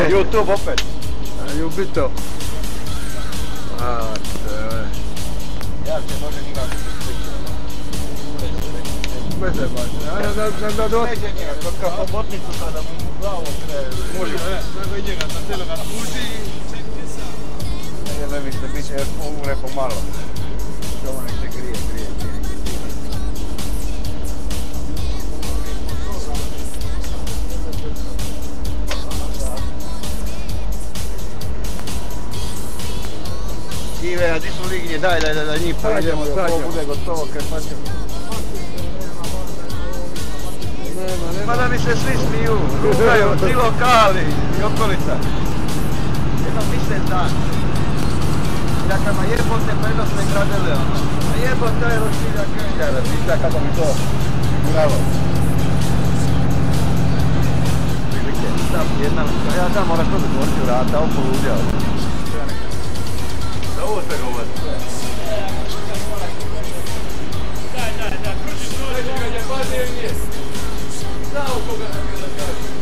YouTube opet. Ljubito. Ja se može nikako se sličio. Bude baš. Da doći. Neće njega, kod kao hobotnicu kada mu glavu sve... Može, nego i njega na celoga puši. Ne mislite, bit će još umre pomalo. Što nek se krije. Ive, a di su lignje, daj da njih pojedemo, da ovo bude gotovo kad pa ćemo. Pa da mi se svi smiju, rukaju, ti lokali i okolica. Jedno mislen dan. Dakle, ma jebote, pa jedno smo i gradili ono. A jebote, je rošilja krnjara, pita kako mi to bravo. Prilike, tam jedna, ja znam moraš to zatvoriti u vrata, ovo poludjao. Da ovo sve govori. Da, kruči služi. Kad je padne gdje. Znao koga nam je da kaže.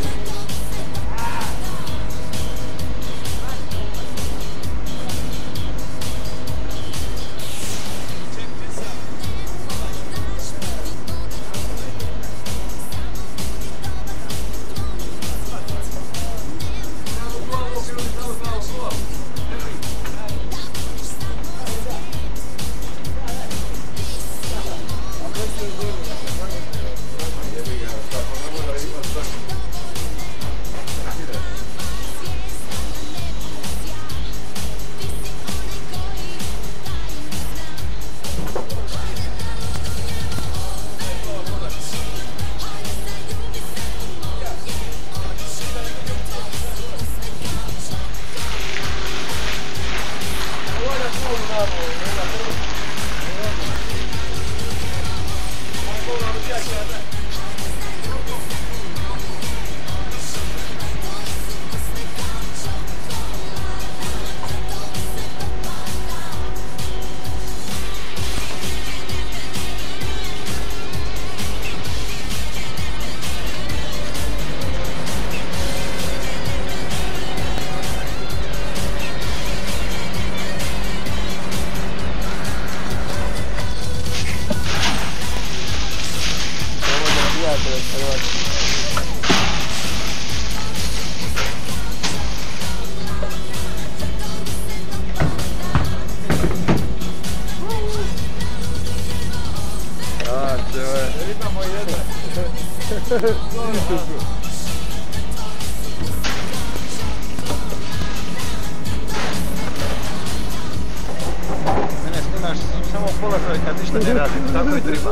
Mene snimaš samo položaj kad ništa ne radim, tako i treba.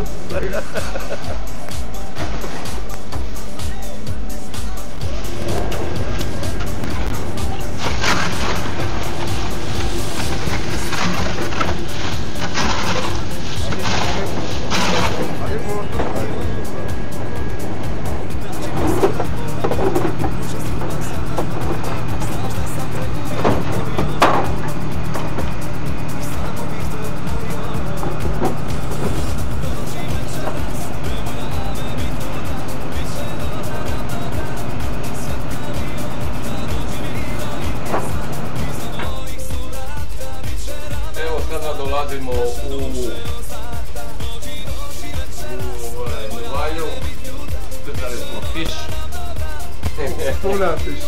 Dolazimo u Nevalju, držali smo fiš. Tuna fiš.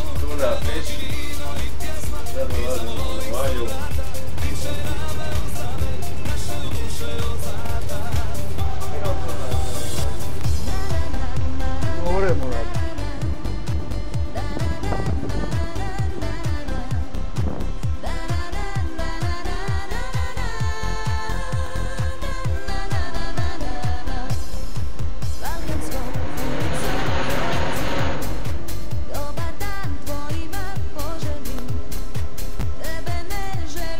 Sad dolazimo u Nevalju. Moremo raditi. Dobar dan tvojima poželim, tebe ne želim.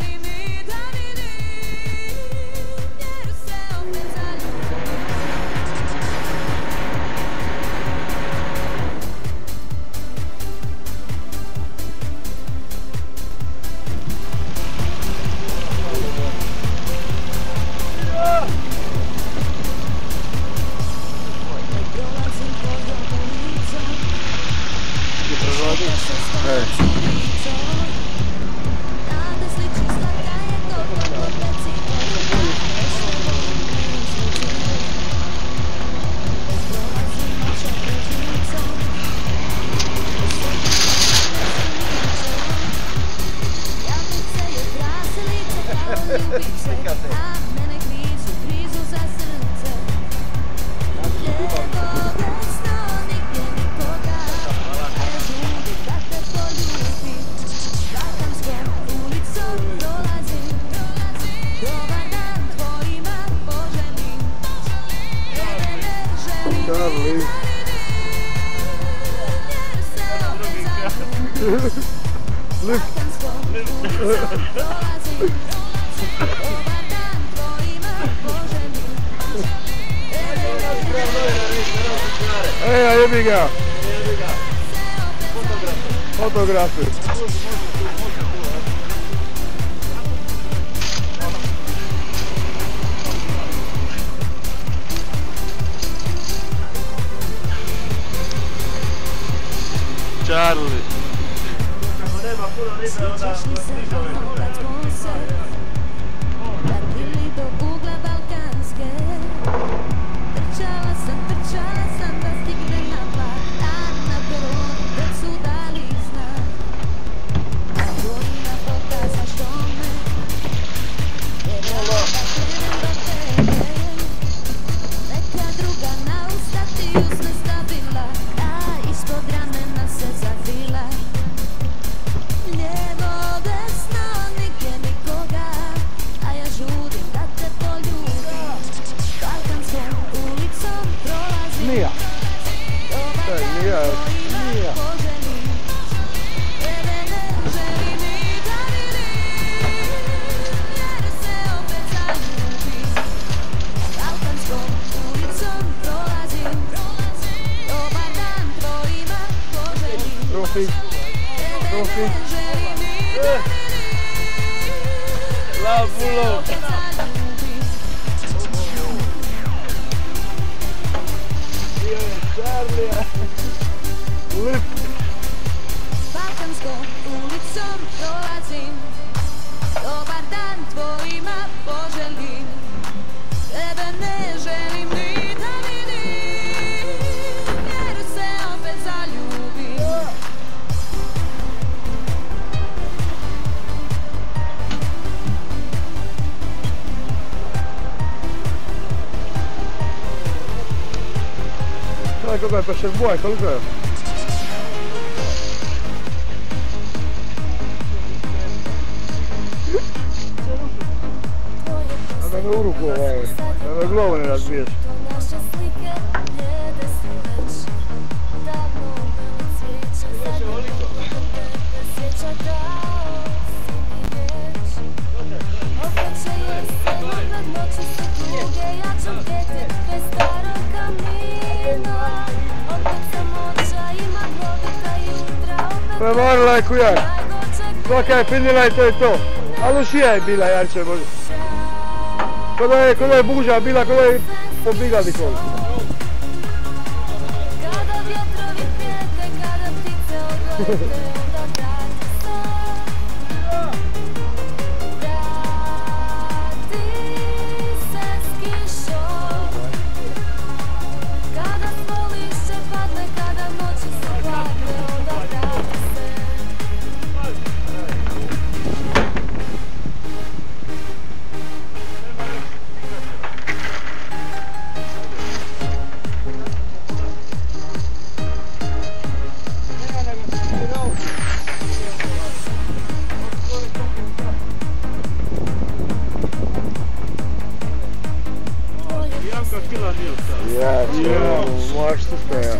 Charlie. Lip. Ej, jebi ga. Fotografi. Charlie. Nema puno ribe, onda stiže ove Mija. Mija. Profi. Lavulo. Charlie. Lip. Balkanskom ulicom prolazim, dobar dan tvojima poželim, tebe ne želim ni da vidim, jer se opet zaljubim. Koliko je pešer boj, koliko je? Da me u ruku da me glavu ne razbiješ. Prevarila je kujar. Svaka je pinila i to je to. A Lucija je bila, Jarče Bože. Kada je buža bila, kada je pobigla nikoli. Kada vjetrovi prijete, kada ptice odlete, onda vrati se. Vrati se s kišom. Kada svo lišće padne, kada noći se hladne, onda vrati se. Janka kila nije ostala. Ja, možeš se staja.